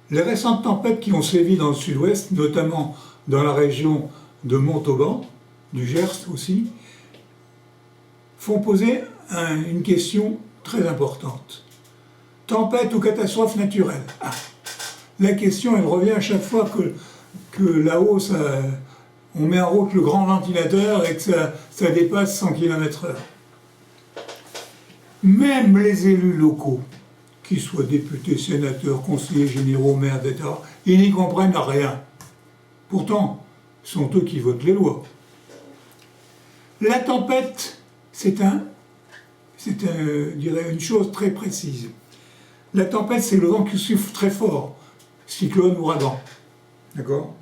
Les récentes tempêtes qui ont sévi dans le sud-ouest, notamment dans la région de Montauban, du Gers aussi, font poser une question très importante. Tempête ou catastrophe naturelle? La question, elle revient à chaque fois que là-haut, on met en route le grand ventilateur et que ça dépasse 100 km/h. Même les élus locaux, qu'ils soient députés, sénateurs, conseillers généraux, maires, etc., ils n'y comprennent rien. Pourtant, ce sont eux qui votent les lois. La tempête, c'est une chose très précise. La tempête, c'est le vent qui souffle très fort, cyclone, ouragan. D'accord?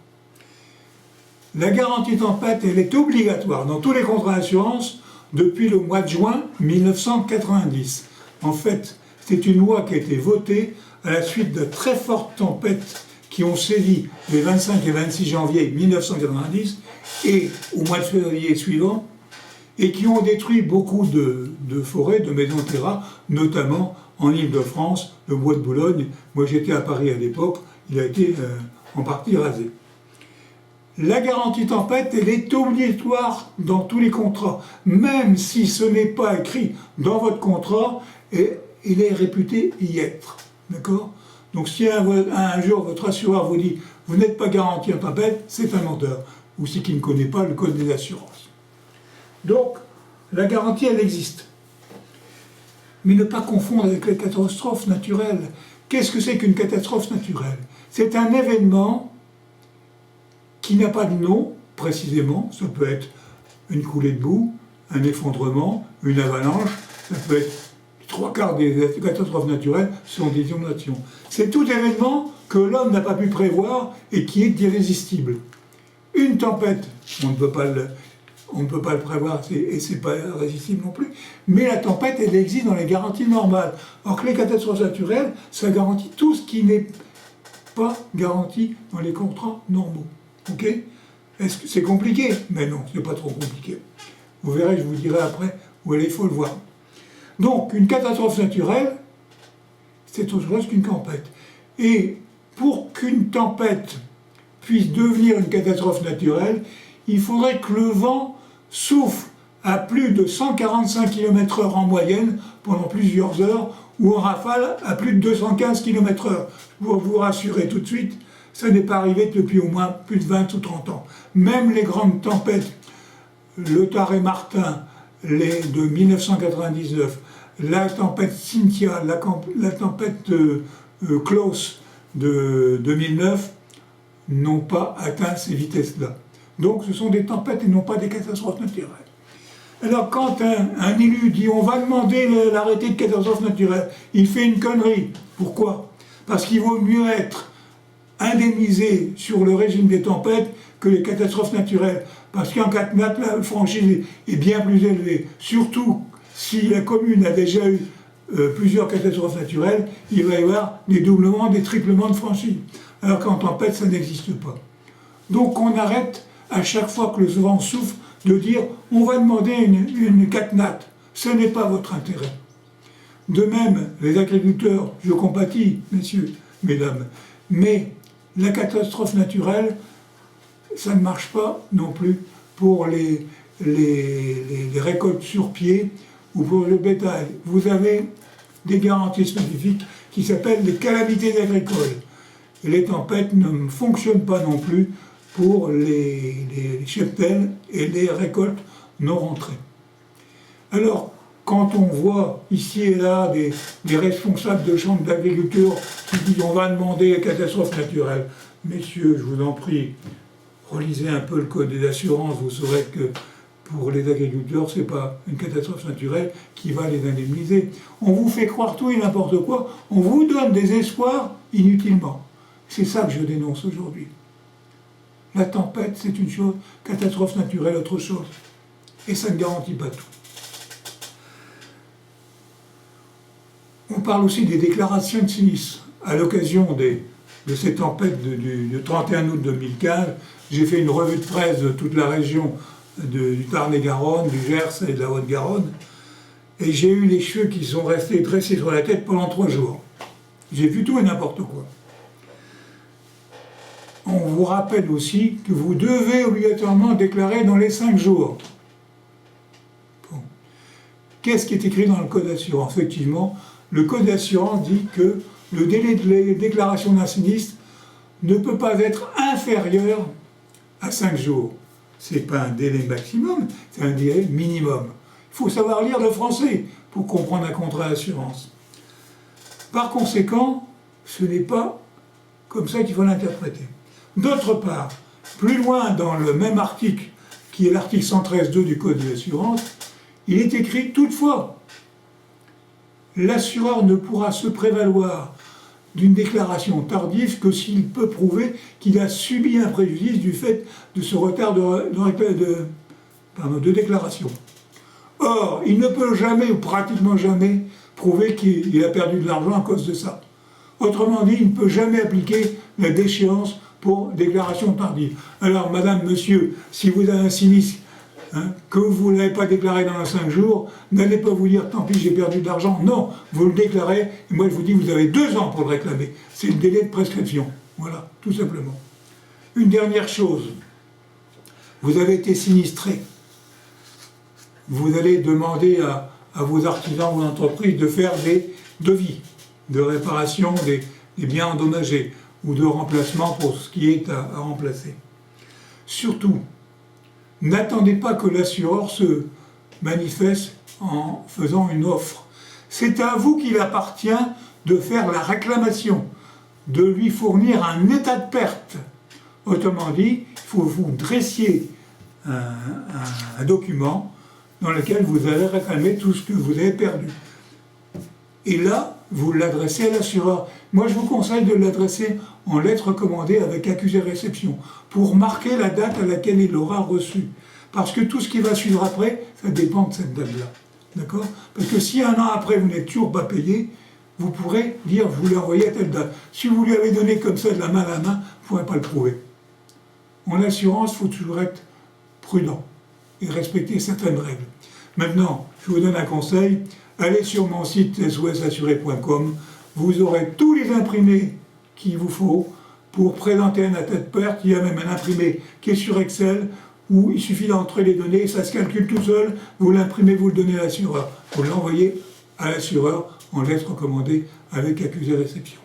La garantie tempête, elle est obligatoire dans tous les contrats d'assurance depuis le mois de juin 1990. En fait, c'est une loi qui a été votée à la suite de très fortes tempêtes qui ont sévi les 25 et 26 janvier 1990 et au mois de février suivant, et qui ont détruit beaucoup de forêts, de maisons de terrain, notamment en Île-de-France, le bois de Boulogne. Moi j'étais à Paris à l'époque, il a été en partie rasé. La garantie tempête, elle est obligatoire dans tous les contrats, même si ce n'est pas écrit dans votre contrat, et il est réputé y être. D'accord? Donc si un jour votre assureur vous dit « vous n'êtes pas garanti en tempête », c'est un menteur, ou c'est qu'il ne connaît pas le code des assurances. Donc, la garantie, elle existe. Mais ne pas confondre avec les catastrophes naturelles. Qu'est-ce que c'est qu'une catastrophe naturelle? C'est un événement qui n'a pas de nom, précisément. Ça peut être une coulée de boue, un effondrement, une avalanche, ça peut être les trois quarts des catastrophes naturelles sont des inondations. C'est tout événement que l'homme n'a pas pu prévoir et qui est irrésistible. Une tempête, on ne peut pas le prévoir et c'est pas résistible non plus, mais la tempête, elle existe dans les garanties normales. Alors que les catastrophes naturelles, ça garantit tout ce qui n'est pas garanti dans les contrats normaux. Ok? Est-ce que c'est compliqué? Mais non, c'est pas trop compliqué. Vous verrez, je vous dirai après où il faut le voir. Donc, une catastrophe naturelle, c'est autre chose qu'une tempête. Et pour qu'une tempête puisse devenir une catastrophe naturelle, il faudrait que le vent souffle à plus de 145 km/h en moyenne pendant plusieurs heures, ou en rafale à plus de 215 km/h. Pour vous rassurer tout de suite, ça n'est pas arrivé depuis au moins plus de 20 ou 30 ans. Même les grandes tempêtes, le Taré-Martin de 1999, la tempête Cynthia, la tempête Klaus de 2009, n'ont pas atteint ces vitesses-là. Donc ce sont des tempêtes et non pas des catastrophes naturelles. Alors quand un élu dit on va demander l'arrêté de catastrophe naturelle, il fait une connerie. Pourquoi? Parce qu'il vaut mieux être indemnisé sur le régime des tempêtes que les catastrophes naturelles. Parce qu'en cas de nappe, la franchise est bien plus élevée. Surtout si la commune a déjà eu plusieurs catastrophes naturelles, il va y avoir des doublements, des triplements de franchise. Alors qu'en tempête, ça n'existe pas. Donc on arrête à chaque fois que le vent souffle de dire on va demander une catnat. Ce n'est pas votre intérêt. De même, les agriculteurs, je compatis, messieurs, mesdames, mais la catastrophe naturelle, ça ne marche pas non plus pour les récoltes sur pied ou pour le bétail. Vous avez des garanties spécifiques qui s'appellent les calamités agricoles. Et les tempêtes ne fonctionnent pas non plus pour les cheptels et les récoltes non rentrées. Alors, quand on voit ici et là des responsables de chambres d'agriculture qui disent on va demander les catastrophes naturelles, messieurs, je vous en prie, relisez un peu le code des assurances, vous saurez que pour les agriculteurs, ce n'est pas une catastrophe naturelle qui va les indemniser. On vous fait croire tout et n'importe quoi, on vous donne des espoirs inutilement. C'est ça que je dénonce aujourd'hui. La tempête, c'est une chose, catastrophe naturelle, autre chose. Et ça ne garantit pas tout. On parle aussi des déclarations de sinistres. À l'occasion de ces tempêtes du 31 août 2015, j'ai fait une revue de presse de toute la région du Tarn-et-Garonne, du Gers et de la Haute-Garonne. Et j'ai eu les cheveux qui sont restés dressés sur la tête pendant 3 jours. J'ai vu tout et n'importe quoi. on vous rappelle aussi que vous devez obligatoirement déclarer dans les 5 jours. Bon. Qu'est-ce qui est écrit dans le Code d'assurance? Effectivement, le Code d'assurance dit que le délai de déclaration d'un sinistre ne peut pas être inférieur à 5 jours. Ce n'est pas un délai maximum, c'est un délai minimum. Il faut savoir lire le français pour comprendre un contrat d'assurance. Par conséquent, ce n'est pas comme ça qu'il faut l'interpréter. D'autre part, plus loin dans le même article, qui est l'article 113.2 du Code de l'assurance, il est écrit toutefois, l'assureur ne pourra se prévaloir d'une déclaration tardive que s'il peut prouver qu'il a subi un préjudice du fait de ce retard de déclaration. Or, il ne peut jamais, ou pratiquement jamais, prouver qu'il a perdu de l'argent à cause de ça. Autrement dit, il ne peut jamais appliquer la déchéance pour déclaration tardive. Alors, madame, monsieur, si vous avez un sinistre, que vous ne l'avez pas déclaré dans les 5 jours, n'allez pas vous dire, tant pis, j'ai perdu de l'argent. Non, vous le déclarez, et moi je vous dis, vous avez 2 ans pour le réclamer. C'est le délai de prescription. Voilà, tout simplement. Une dernière chose, vous avez été sinistré. Vous allez demander à vos artisans, vos entreprises, de faire des devis de réparation des biens endommagés ou de remplacement pour ce qui est à remplacer. Surtout, n'attendez pas que l'assureur se manifeste en faisant une offre. C'est à vous qu'il appartient de faire la réclamation, de lui fournir un état de perte. Autrement dit, il faut que vous dressiez un document dans lequel vous allez réclamer tout ce que vous avez perdu. Et là, vous l'adressez à l'assureur. Moi, je vous conseille de l'adresser en lettre recommandée avec accusé de réception, pour marquer la date à laquelle il l'aura reçu. Parce que tout ce qui va suivre après, ça dépend de cette date-là. D'accord? Parce que si 1 an après, vous n'êtes toujours pas payé, vous pourrez dire, vous lui envoyez à telle date. Si vous lui avez donné comme ça de la main à la main, vous ne pourrez pas le prouver. En assurance, il faut toujours être prudent et respecter certaines règles. Maintenant, je vous donne un conseil, allez sur mon site sosassuré.com, vous aurez tous les imprimés qu'il vous faut pour présenter un état de perte. Il y a même un imprimé qui est sur Excel, où il suffit d'entrer les données, ça se calcule tout seul, vous l'imprimez, vous le donnez à l'assureur. Vous l'envoyez à l'assureur en lettre recommandée avec accusé de réception.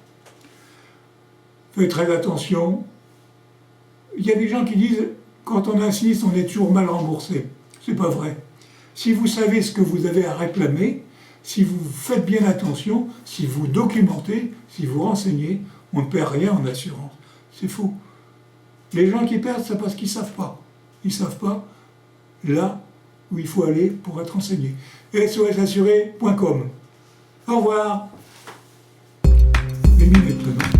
Faites très attention. Il y a des gens qui disent, quand on a un sinistre, on est toujours mal remboursé. C'est pas vrai. Si vous savez ce que vous avez à réclamer, si vous faites bien attention, si vous documentez, si vous renseignez, on ne perd rien en assurance. C'est faux. Les gens qui perdent, c'est parce qu'ils ne savent pas. Ils ne savent pas là où il faut aller pour être renseigné. sosassuré.com. Au revoir. Les minutes maintenant.